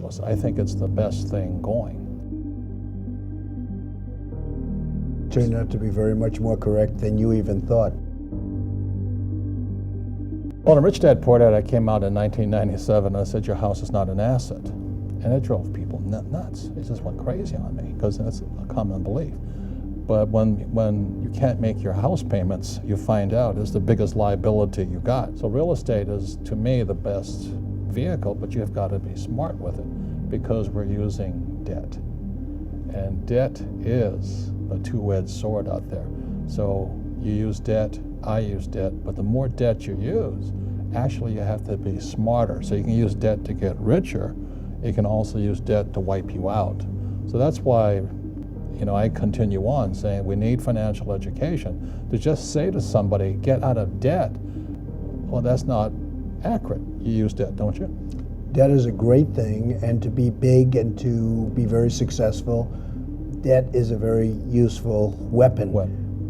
ridiculous. I think it's the best thing going. Turned out to be very much more correct than you even thought. Well, in Rich Dad Poor Dad, I came out in 1997 and I said, your house is not an asset. And it drove people nuts. It just went crazy on me because that's a common belief. But when you can't make your house payments, you find out it's the biggest liability you got. So real estate is, to me, the best vehicle, but you've got to be smart with it because we're using debt. And debt is a two-edged sword out there. So you use debt, I use debt, but the more debt you use, actually you have to be smarter. So you can use debt to get richer. You can also use debt to wipe you out. So that's why, I continue on saying we need financial education. To just say to somebody, get out of debt, well, that's not accurate. You use debt, don't you? Debt is a great thing, and to be big and to be very successful, debt is a very useful weapon.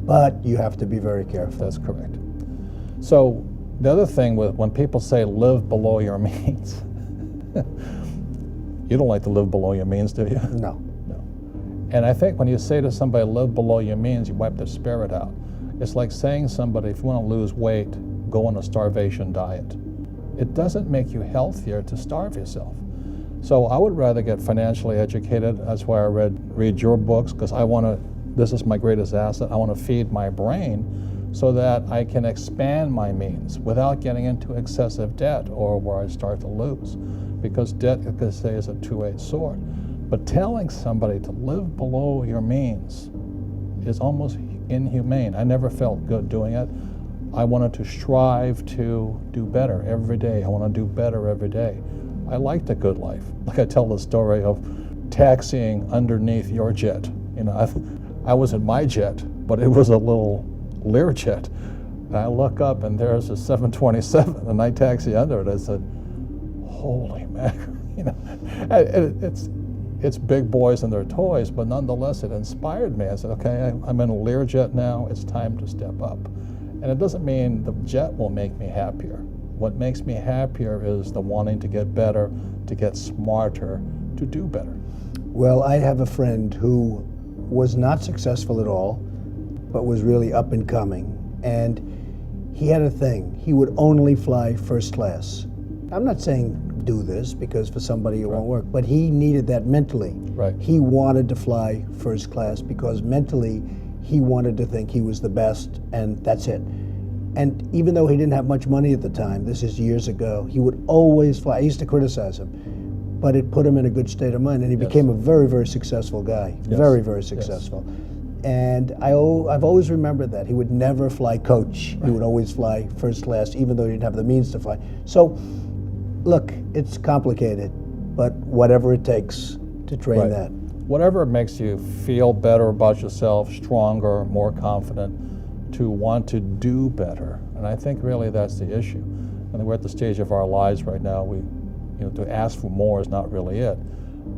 But you have to be very careful. That's correct. So the other thing when people say live below your means, you don't like to live below your means, do you? No. And I think when you say to somebody, live below your means, you wipe their spirit out. It's like saying somebody, if you want to lose weight, go on a starvation diet. It doesn't make you healthier to starve yourself. So I would rather get financially educated. That's why I read your books, because this is my greatest asset. I want to feed my brain so that I can expand my means without getting into excessive debt or where I start to lose. Because debt, like I say, is a two-edged sword. But telling somebody to live below your means is almost inhumane. I never felt good doing it. I wanted to strive to do better every day. I want to do better every day. I liked a good life. Like I tell the story of taxiing underneath your jet. I was in my jet, but it was a little Learjet. And I look up and there's a 727 and I taxi under it. I said, holy mackerel. It's big boys and their toys, but nonetheless it inspired me. I said, okay, I'm in a Learjet now, it's time to step up. And it doesn't mean the jet will make me happier. What makes me happier is the wanting to get better, to get smarter, to do better. Well, I have a friend who was not successful at all, but was really up and coming. And he had a thing. He would only fly first class. I'm not saying do this because for somebody it won't work, but he needed that mentally. Right. He wanted to fly first class because mentally he wanted to think he was the best, and that's it. And even though he didn't have much money at the time, this is years ago, he would always fly. I used to criticize him, but it put him in a good state of mind, and he became a very, very successful guy. Yes. Very, very successful. Yes. And I've always remembered that. He would never fly coach. Right. He would always fly first class, even though he didn't have the means to fly. So, look, it's complicated, but whatever it takes to train that. Whatever makes you feel better about yourself, stronger, more confident, to want to do better. And I think really that's the issue. And we're at the stage of our lives right now, to ask for more is not really it,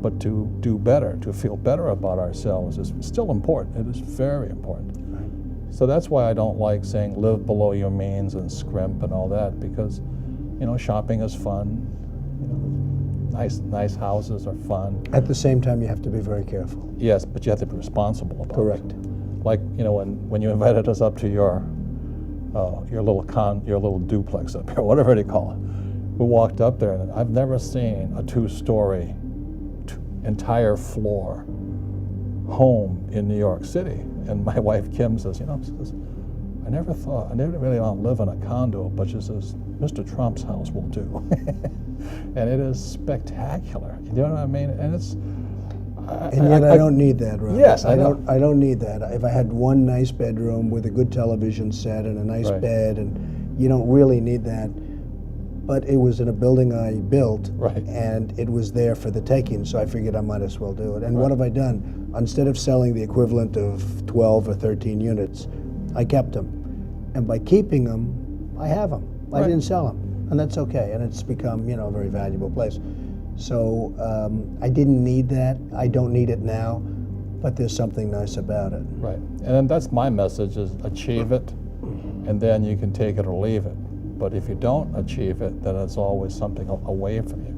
but to do better, to feel better about ourselves is still important. It is very important. Right. So that's why I don't like saying live below your means and scrimp and all that, because shopping is fun. Nice houses are fun. At the same time, you have to be very careful. Yes, but you have to be responsible about it. Correct. Like when you invited us up to your little duplex up here, whatever they call it. We walked up there, and I've never seen a two-story, entire floor home in New York City. And my wife Kim says, I never really want to live in a condo, but she says, Mr. Trump's house will do. And it is spectacular. You know what I mean? And it's... I don't need that, Ron. Yes, I don't need that. If I had one nice bedroom with a good television set and a nice bed, and you don't really need that. But it was in a building I built, and it was there for the taking, so I figured I might as well do it. And what have I done? Instead of selling the equivalent of 12 or 13 units, I kept them. And by keeping them, I have them. I didn't sell them, and that's okay. And it's become, a very valuable place. So I didn't need that. I don't need it now, but there's something nice about it. Right, and that's my message: is achieve it, and then you can take it or leave it. But if you don't achieve it, then it's always something away from you.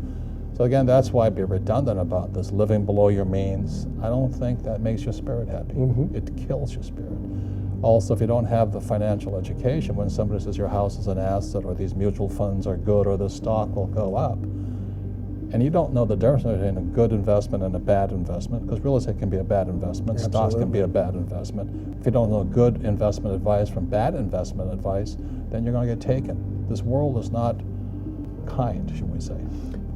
So again, that's why I'd be redundant about this living below your means. I don't think that makes your spirit happy. It kills your spirit. Also, if you don't have the financial education, when somebody says your house is an asset or these mutual funds are good or the stock will go up, and you don't know the difference between a good investment and a bad investment, because real estate can be a bad investment, stocks can be a bad investment. If you don't know good investment advice from bad investment advice, then you're going to get taken. This world is not kind, should we say.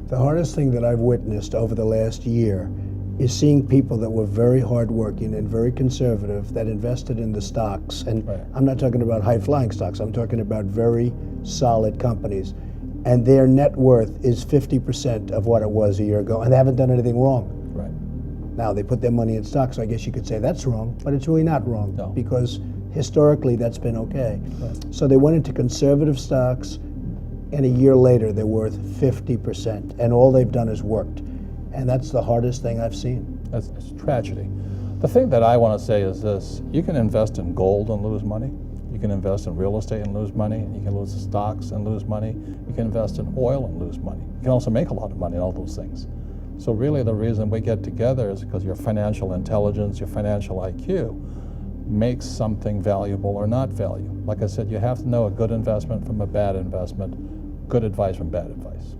The hardest thing that I've witnessed over the last year is seeing people that were very hardworking and very conservative that invested in the stocks. And I'm not talking about high-flying stocks. I'm talking about very solid companies. And their net worth is 50% of what it was a year ago, and they haven't done anything wrong. Now, they put their money in stocks, so I guess you could say that's wrong, but it's really not wrong because historically that's been okay. So they went into conservative stocks, and a year later they're worth 50%, and all they've done is worked. And that's the hardest thing I've seen. It's tragedy. The thing that I want to say is this: you can invest in gold and lose money. You can invest in real estate and lose money. You can lose stocks and lose money. You can invest in oil and lose money. You can also make a lot of money in all those things. So really the reason we get together is because your financial intelligence, your financial IQ makes something valuable or not valuable. Like I said, you have to know a good investment from a bad investment, good advice from bad advice.